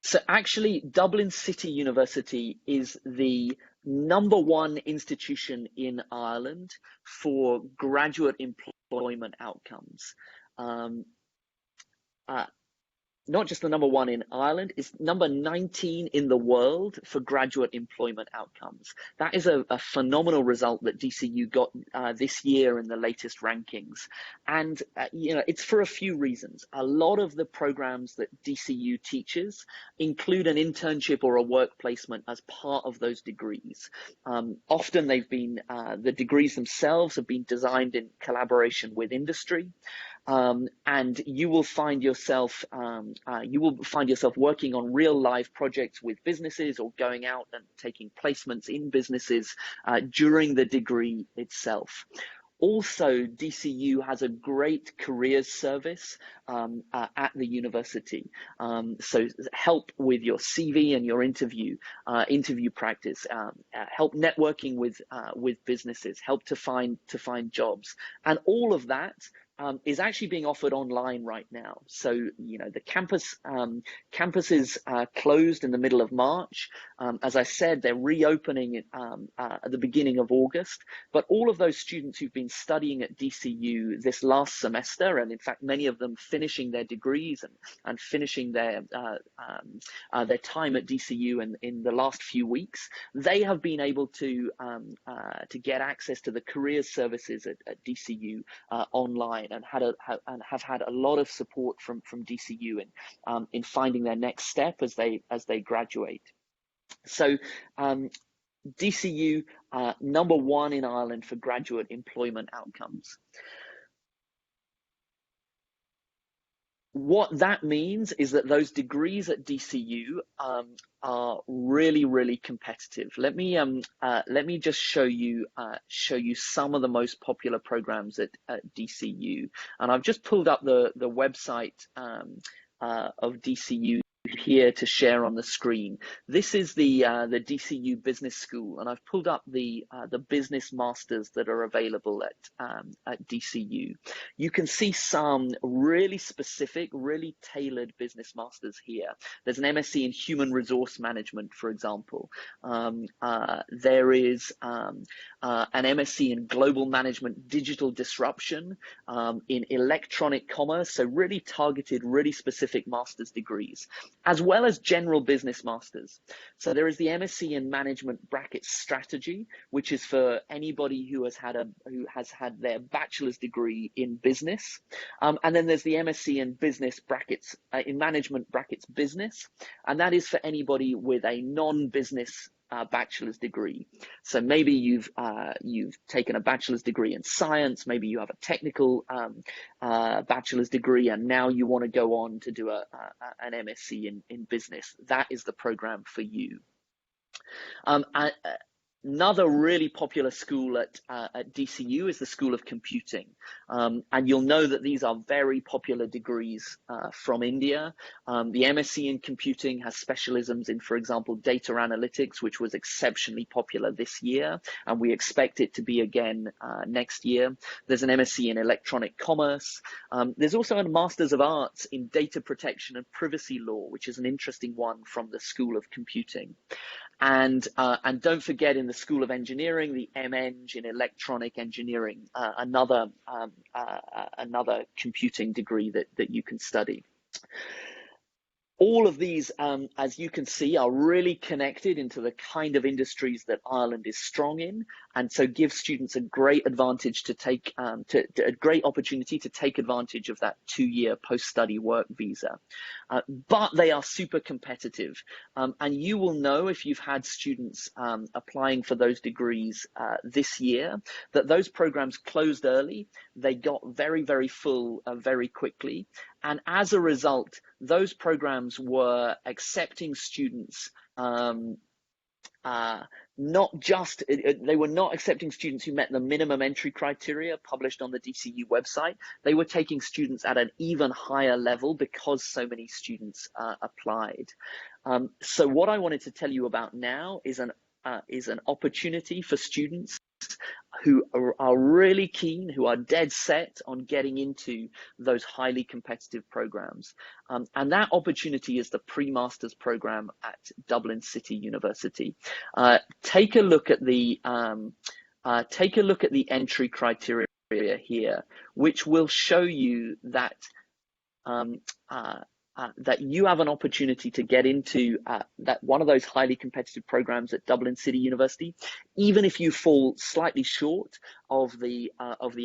So actually, Dublin City University is the #1 institution in Ireland for graduate employment outcomes. Um, uh, Not just the #1 in Ireland, it's number 19 in the world for graduate employment outcomes. That is a phenomenal result that DCU got this year in the latest rankings. And, it's for a few reasons. A lot of the programs that DCU teaches include an internship or a work placement as part of those degrees. Often the degrees themselves have been designed in collaboration with industry. And you will find yourself working on real life projects with businesses or going out and taking placements in businesses during the degree itself. Also, DCU has a great careers service at the university. So help with your CV and your interview practice, help networking with businesses, help to find jobs, and all of that is actually being offered online right now. So, the campus is closed in the middle of March. As I said, they're reopening at the beginning of August. But all of those students who've been studying at DCU this last semester, and in fact, many of them finishing their degrees and finishing their time at DCU in the last few weeks, they have been able to get access to the careers services at DCU online, and have had a lot of support from DCU in finding their next step as they graduate. So DCU #1 in Ireland for graduate employment outcomes. What that means is that those degrees at DCU are really, really competitive. Let me just show you some of the most popular programs at DCU, and I've just pulled up the website of DCU here to share on the screen. This is the DCU Business School, and I've pulled up the business masters that are available at DCU. You can see some really specific, really tailored business masters here. There's an MSc in Human Resource Management, for example. There is an MSc in Global Management Digital Disruption, in Electronic Commerce, so really targeted, really specific master's degrees, as well as general business masters. So there is the MSc in Management Strategy, which is for anybody who has had their bachelor's degree in business, and then there's the MSc in Management Business, and that is for anybody with a non-business bachelor's degree. So maybe you've taken a bachelor's degree in science, maybe you have a technical bachelor's degree, and now you want to go on to do an MSc in business. That is the program for you. Another really popular school at DCU is the School of Computing. And you'll know that these are very popular degrees from India. The MSc in Computing has specialisms in, for example, data analytics, which was exceptionally popular this year, and we expect it to be again next year. There's an MSc in Electronic Commerce. There's also a Master's of Arts in Data Protection and Privacy Law, which is an interesting one from the School of Computing. And don't forget, in the School of Engineering, the MEng in Electronic Engineering, another computing degree that you can study. All of these, as you can see, are really connected into the kind of industries that Ireland is strong in, and so give students a great advantage to take, a great opportunity to take advantage of that 2-year post-study work visa. But they are super competitive, and you will know if you've had students applying for those degrees this year that those programs closed early. They got very, very full very quickly. And as a result, those programs were accepting students, they were not accepting students who met the minimum entry criteria published on the DCU website. They were taking students at an even higher level because so many students applied. So what I wanted to tell you about now is an opportunity for students who are really keen, who are dead set on getting into those highly competitive programs. And that opportunity is the PreMasters program at Dublin City University. Take a look at the entry criteria here, which will show you that that you have an opportunity to get into that one of those highly competitive programs at Dublin City University, even if you fall slightly short of the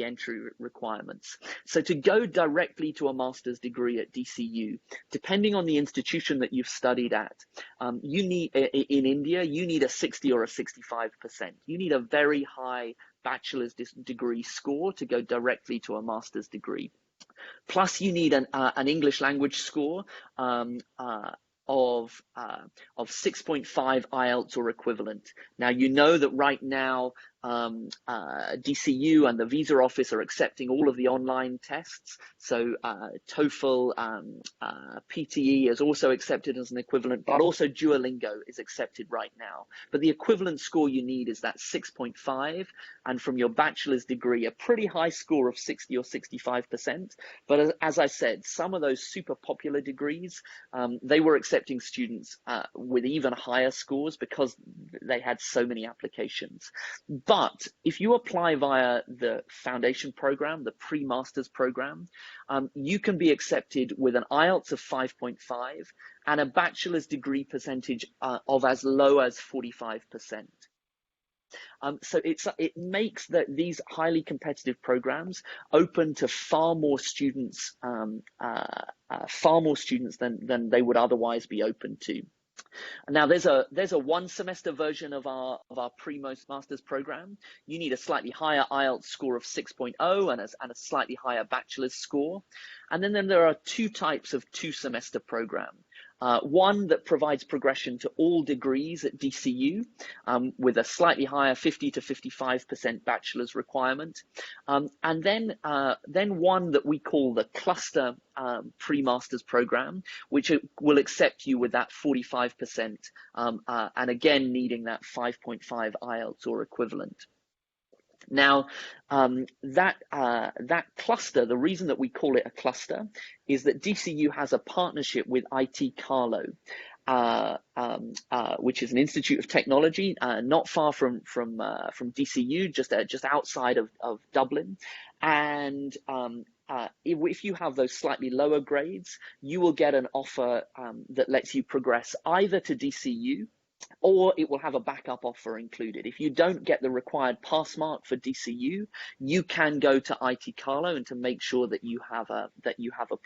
entry requirements. So to go directly to a master's degree at DCU, depending on the institution that you've studied at, you need in India, you need a 60 or a 65%. You need a very high bachelor's degree score to go directly to a master's degree. Plus, you need an English language score of 6.5 IELTS or equivalent. Now, you know that right now DCU and the visa office are accepting all of the online tests. So TOEFL, PTE is also accepted as an equivalent, but also Duolingo is accepted right now. But the equivalent score you need is that 6.5, and from your bachelor's degree, a pretty high score of 60 or 65%. But as I said, some of those super popular degrees, they were accepting students with even higher scores because they had so many applications. But if you apply via the foundation program, the PreMasters program, you can be accepted with an IELTS of 5.5 and a bachelor's degree percentage of as low as 45%. So it makes these highly competitive programs open to far more students than they would otherwise be open to. Now there's a 1 semester version of our PreMasters program. You need a slightly higher IELTS score of 6.0 and a slightly higher bachelor's score. And then there are 2 types of 2 semester program. One that provides progression to all degrees at DCU with a slightly higher 50 to 55% bachelor's requirement. And then one that we call the cluster PreMasters program, which will accept you with that 45% and again needing that 5.5 IELTS or equivalent. Now, that cluster, the reason that we call it a cluster is that DCU has a partnership with IT Carlo, which is an institute of technology not far from DCU, just outside of Dublin. And if you have those slightly lower grades, you will get an offer that lets you progress either to DCU, or it will have a backup offer included. If you don't get the required pass mark for DCU, you can go to IT Carlo and to make sure that you have a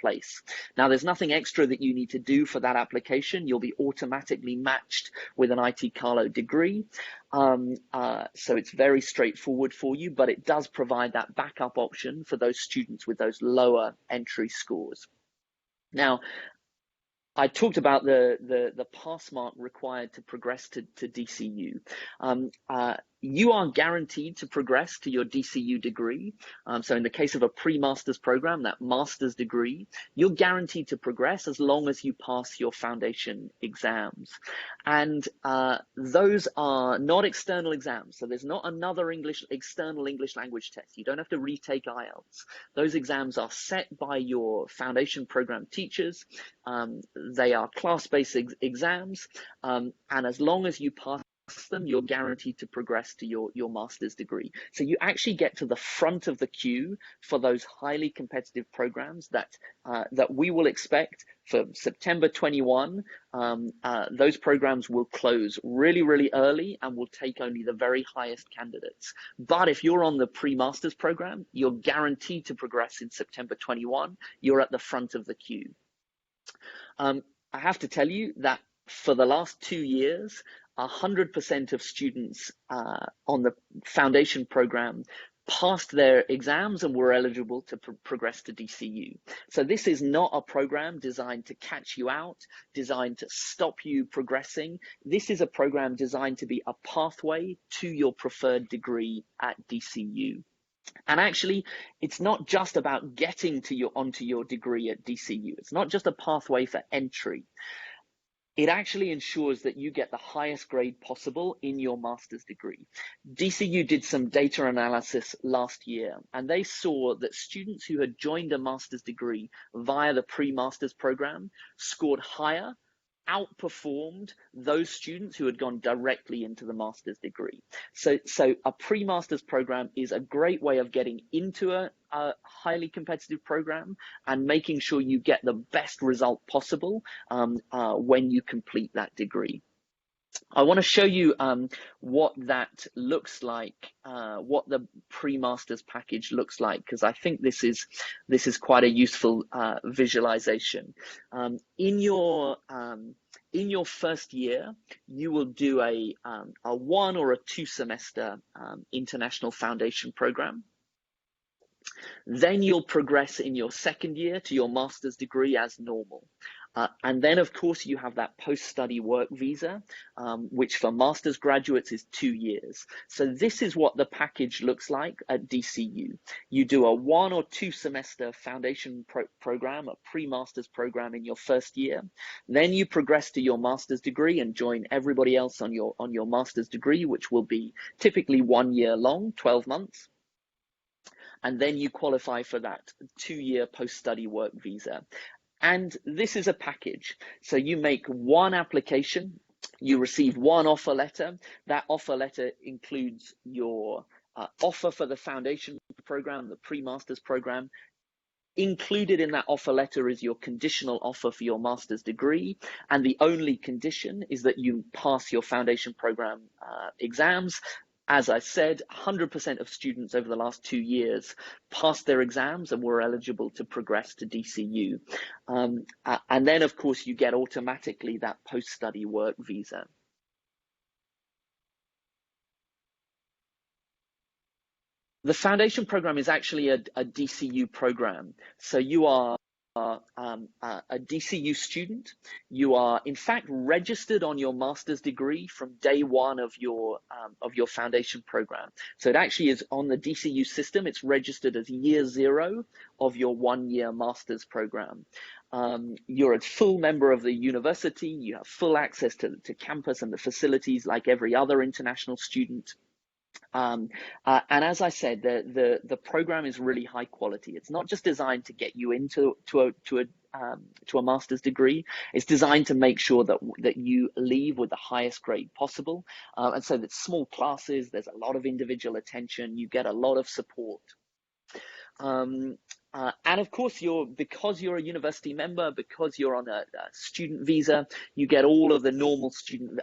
place. Now, there's nothing extra that you need to do for that application. You'll be automatically matched with an IT Carlo degree. So it's very straightforward for you, but it does provide that backup option for those students with those lower entry scores. Now, I talked about the pass mark required to progress to DCU. You are guaranteed to progress to your DCU degree. So in the case of a PreMasters program, that master's degree, you're guaranteed to progress as long as you pass your foundation exams. And those are not external exams. So there's not another external English language test. You don't have to retake IELTS. Those exams are set by your foundation program teachers. They are class-based exams. And as long as you pass them, you're guaranteed to progress to your master's degree. So you actually get to the front of the queue for those highly competitive programs that we will expect for September 21. Those programs will close really, really early and will take only the very highest candidates. But if you're on the PreMasters program, you're guaranteed to progress in September 21. You're at the front of the queue. I have to tell you that for the last 2 years, 100% of students on the foundation program passed their exams and were eligible to progress to DCU. So this is not a program designed to catch you out, designed to stop you progressing. This is a program designed to be a pathway to your preferred degree at DCU. And actually, it's not just about getting onto your degree at DCU. It's not just a pathway for entry. it actually ensures that you get the highest grade possible in your master's degree. DCU did some data analysis last year, and they saw that students who had joined a master's degree via the pre-master's program scored higher, outperformed those students who had gone directly into the master's degree. So a pre-master's program is a great way of getting into a highly competitive program and making sure you get the best result possible when you complete that degree. I want to show you what that looks like, what the pre-master's package looks like, because I think this is quite a useful visualization. In your first year, you will do a 1 or a 2 semester international foundation program. Then you'll progress in your second year to your master's degree as normal. And then, of course, you have that post-study work visa, which for master's graduates is 2 years. So this is what the package looks like at DCU. You do a 1 or 2 semester foundation program, a pre-master's program in your first year. Then you progress to your master's degree and join everybody else on your master's degree, which will be typically 1 year long, 12 months. And then you qualify for that 2-year post-study work visa. And this is a package. So you make one application, you receive one offer letter. That offer letter includes your offer for the foundation program, the pre-master's program. Included in that offer letter is your conditional offer for your master's degree. And the only condition is that you pass your foundation program exams. As I said, 100% of students over the last 2 years passed their exams and were eligible to progress to DCU. And then, of course, you get automatically that post-study work visa. The foundation program is actually a DCU program. So you are a DCU student. You are in fact registered on your master's degree from day one of your foundation program. So it actually is on the DCU system. It's registered as year 0 of your 1-year master's program. You're a full member of the university. You have full access to campus and the facilities like every other international student. And as I said, the program is really high quality. It's not just designed to get you into a master's degree. It's designed to make sure that you leave with the highest grade possible. And so that small classes, there's a lot of individual attention. You get a lot of support. And of course, because you're a university member, because you're on a student visa, you get all of the normal student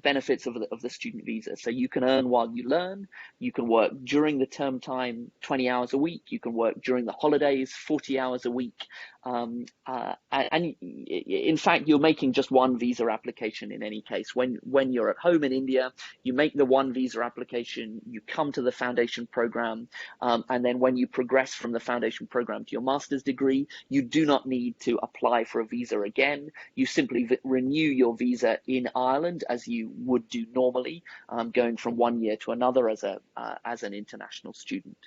benefits of the student visa. So you can earn while you learn, you can work during the term time, 20 hours a week, you can work during the holidays, 40 hours a week. And in fact, you're making just one visa application in any case. When you're at home in India, you make the one visa application, you come to the foundation program, and then when you progress from the foundation program to your master's degree, you do not need to apply for a visa again. You simply renew your visa in Ireland as you would do normally, going from 1 year to another as an international student.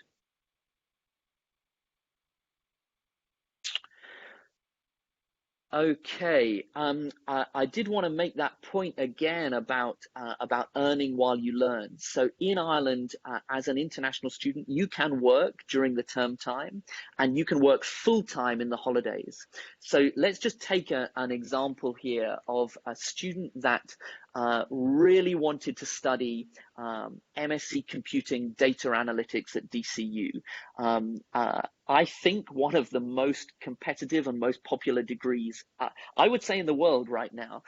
Okay, I did want to make that point again about earning while you learn. So in Ireland, as an international student, you can work during the term time and you can work full time in the holidays. So let's just take an example here of a student that really wanted to study MSc Computing Data Analytics at DCU. I think one of the most competitive and most popular degrees, I would say, in the world right now.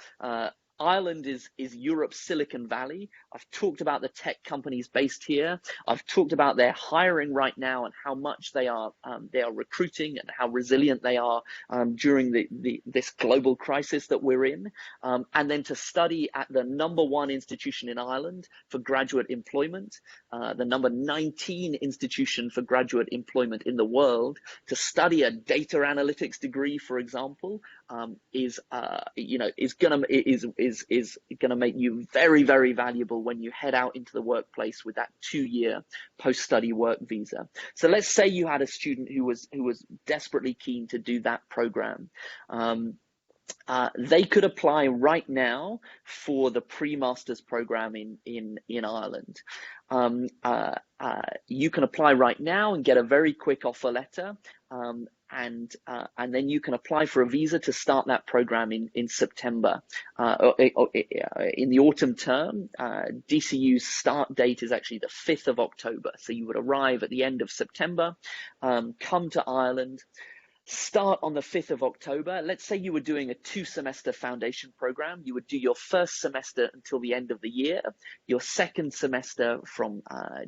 Ireland is Europe's Silicon Valley. I've talked about the tech companies based here. I've talked about their hiring right now and how much they are recruiting and how resilient they are during this global crisis that we're in. And then to study at the #1 institution in Ireland for graduate employment, the #19 institution for graduate employment in the world, to study a data analytics degree, for example, is gonna make you very, very valuable when you head out into the workplace with that 2-year post-study work visa. So let's say you had a student who was desperately keen to do that program. they could apply right now for the PreMasters program in Ireland. You can apply right now and get a very quick offer letter, and then you can apply for a visa to start that program in September. In the autumn term, DCU's start date is actually the 5th of October. So you would arrive at the end of September, come to Ireland, start on the 5th of October. Let's say you were doing a 2-semester foundation program. You would do your first semester until the end of the year, your second semester from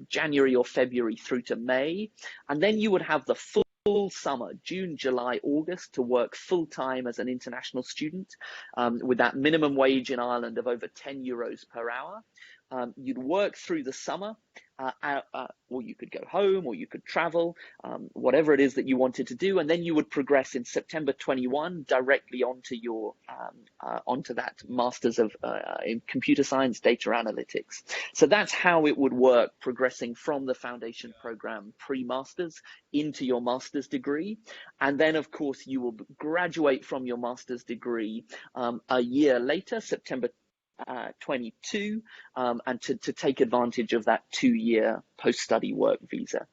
January or February through to May, and then you would have the full summer, June, July, August, to work full-time as an international student with that minimum wage in Ireland of over 10 euros per hour. You'd work through the summer, or you could go home, or you could travel, whatever it is that you wanted to do, and then you would progress in September 21 directly onto your onto that Masters of in Computer Science Data Analytics. So that's how it would work, progressing from the foundation program pre-masters into your master's degree, and then of course you will graduate from your master's degree a year later, September 22, and to take advantage of that 2-year post-study work visa.